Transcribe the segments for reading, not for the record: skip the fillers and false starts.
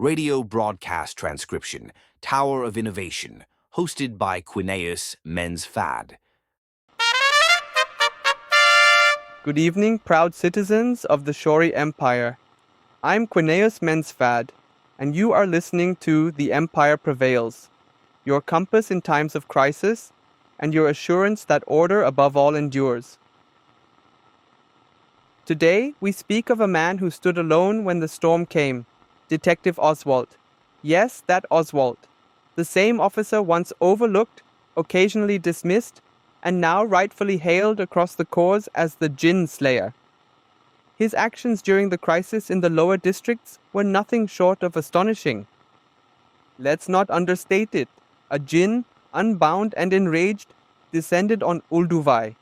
radio broadcast transcription, Tower of Innovation, hosted by Quineus Mends Fad. Good evening, proud citizens of the Shori Empire. I'm Quineus Mends Fad, and you are listening to The Empire Prevails, your compass in times of crisis, and your assurance that order above all endures. Today, we speak of a man who stood alone when the storm came, Detective Oswald. Yes, that Oswald. The same officer once overlooked, occasionally dismissed, and now rightfully hailed across the corps as the Jinn Slayer. His actions during the crisis in the lower districts were nothing short of astonishing. Let's not understate it. A Jinn, unbound and enraged, descended on Ulduvai.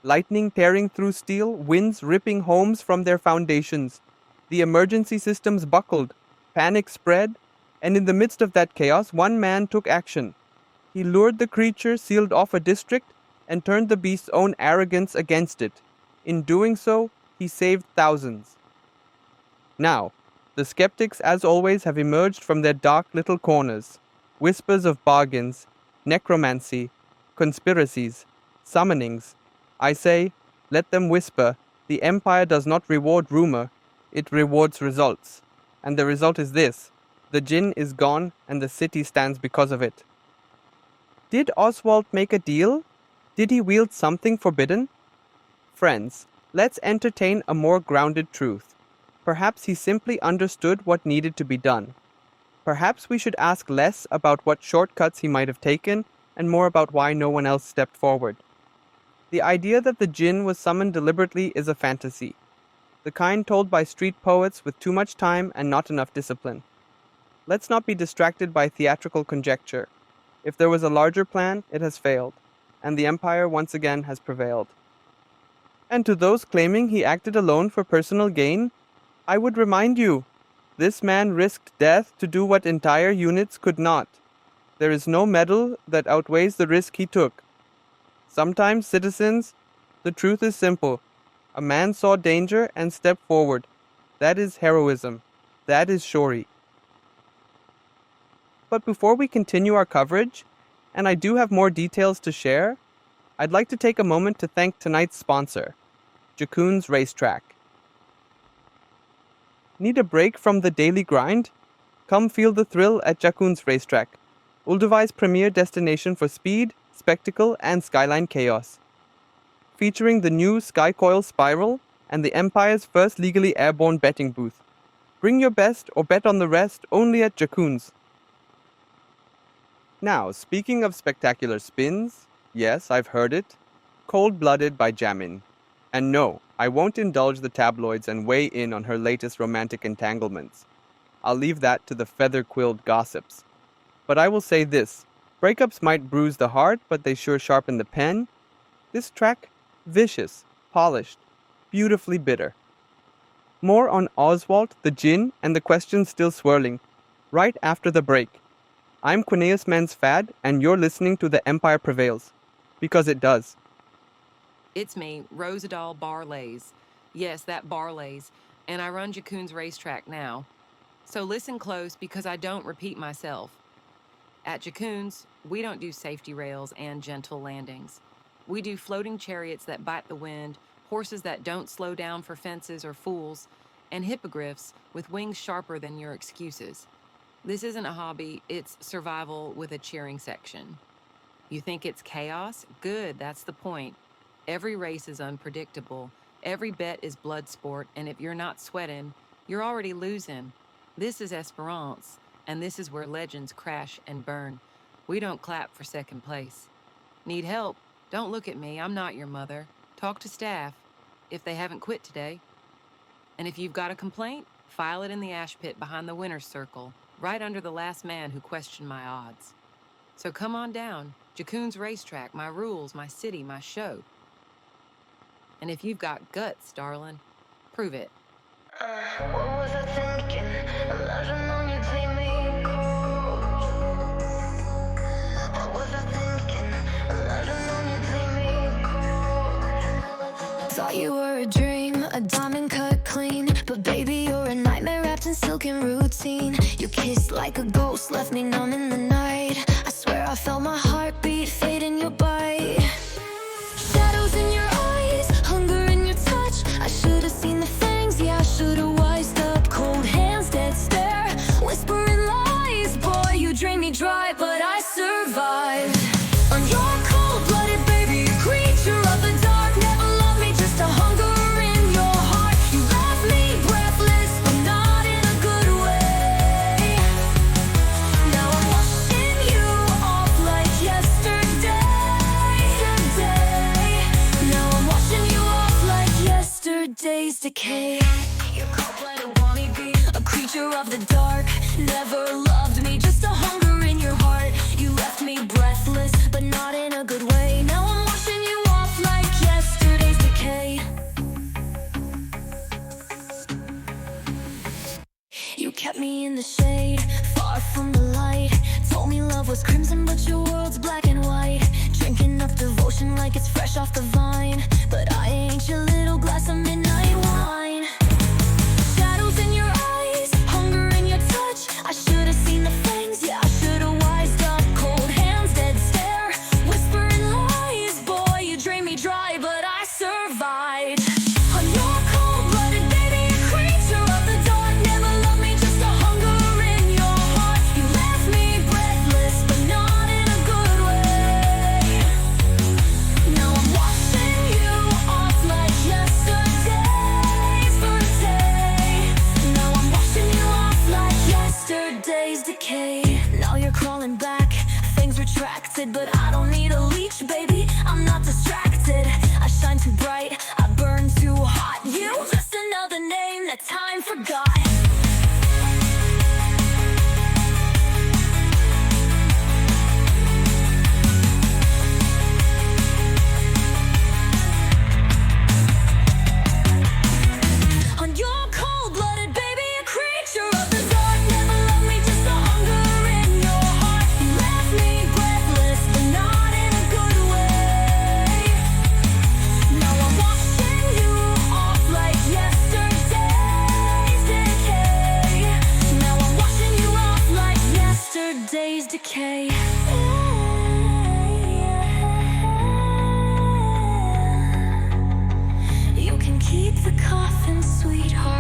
Lightning tearing through steel, winds ripping homes from their foundations. The emergency systems buckled, panic spread, and in the midst of that chaos, one man took action. He lured the creature, sealed off a district, and turned the beast's own arrogance against it. In doing so, he saved thousands. Now, the skeptics, as always, have emerged from their dark little corners. Whispers of bargains, necromancy, conspiracies, summonings. I say, let them whisper. The Empire does not reward rumor, it rewards results. And the result is this. The Jinn is gone, and the city stands because of it. Did Oswald make a deal? Did he wield something forbidden? Friends, let's entertain a more grounded truth. Perhaps he simply understood what needed to be done. Perhaps we should ask less about what shortcuts he might have taken and more about why no one else stepped forward. The idea that the Jinn was summoned deliberately is a fantasy, the kind told by street poets with too much time and not enough discipline. Let's not be distracted by theatrical conjecture. If there was a larger plan, it has failed, and the Empire once again has prevailed. And to those claiming he acted alone for personal gain, I would remind you, this man risked death to do what entire units could not. There is no medal that outweighs the risk he took. Sometimes, citizens, the truth is simple. A man saw danger and stepped forward. That is heroism. That is Shori. But before we continue our coverage, and I do have more details to share, I'd like to take a moment to thank tonight's sponsor, Jakun's Racetrack. Need a break from the daily grind? Come feel the thrill at Jakun's Racetrack, Ulduvai's premier destination for speed, spectacle, and skyline chaos. Featuring the new Skycoil Spiral and the Empire's first legally airborne betting booth. Bring your best or bet on the rest only at Jakun's. Now, speaking of spectacular spins, yes, I've heard it, Cold-Blooded by Jamin. And no, I won't indulge the tabloids and weigh in on her latest romantic entanglements. I'll leave that to the feather-quilled gossips. But I will say this, breakups might bruise the heart, but they sure sharpen the pen. This track, vicious, polished, beautifully bitter. More on Oswald, the Jinn, and the questions still swirling, right after the break. I'm Quineus Mends Fad, and you're listening to The Empire Prevails. Because it does. It's me, Rosadal Barlays. Yes, that Barlays. And I run Jakun's Racetrack now. So listen close because I don't repeat myself. At Jakun's, we don't do safety rails and gentle landings. We do floating chariots that bite the wind, horses that don't slow down for fences or fools, and hippogriffs with wings sharper than your excuses. This isn't a hobby, it's survival with a cheering section. You think it's chaos? Good, that's the point. Every race is unpredictable. Every bet is blood sport, and if you're not sweating, you're already losing. This is Esperance, and this is where legends crash and burn. We don't clap for second place. Need help? Don't look at me, I'm not your mother. Talk to staff, if they haven't quit today. And if you've got a complaint, file it in the ash pit behind the winner's circle, right under the last man who questioned my odds. So come on down, Jakun's Racetrack, my rules, my city, my show. And if you've got guts, darling, prove it. What was I thinking? Imagine on you take me cold. What was I thinking? Imagine on you take me cold. Thought you were a dream, a diamond cut clean, but baby you're a nightmare wrapped in silk. milk and routine. You kissed like a ghost, left me numb in the night. I swear I felt my heartbeat fade in your bite. Shadows in your eyes, hunger in your touch. I should've seen the fangs, yeah, I should've wised up. Cold hands, dead stare, whispering lies. Boy, you drained me dry, but I survived. On your cold-blooded baby, a creature of the dark. Never loved me, just a hunger in your heart. You left me breathless, but not in a good way. Now I'm washing you off like yesterday. Now I'm washing you off like yesterday's decay. Your cold-blooded wannabe, a creature of the dark. Never loved me, just a hunger in your heart. You left me breathless, but not in a good way. Now I'm washing you off like yesterday's decay. You kept me in the shade, far from the light. Told me love was crimson, but your world's black and white. Drinking up devotion like it's fresh off the vine. But I ain't your little glass of midnight wine. Shadows in your eyes, hunger in your touch. I should've seen the fangs, yeah, I should've wised up. Cold hands, dead stare, whispering lies. Boy, you drained me dry, but I survived. On your cold-blooded baby, a creature of the dark. Never loved me, just a hunger in your heart. You left me breathless, but not in a good way. Now I'm washing you off like yesterday's birthday. Now I'm washing you off like yesterday's decay. Now you're crawling back, things retracted, but I don't need a leech, baby. I'm not distracted. I shine too bright, I burn too hot. You just another name that time forgot. On your cold-blooded baby, a creature of the dark. Never loved me, just a hunger in your heart. You left me breathless, but not in a good way. Now I'm washing you off like yesterday's decay. Now I'm washing you off like yesterday's decay. You can keep the coffin, sweetheart.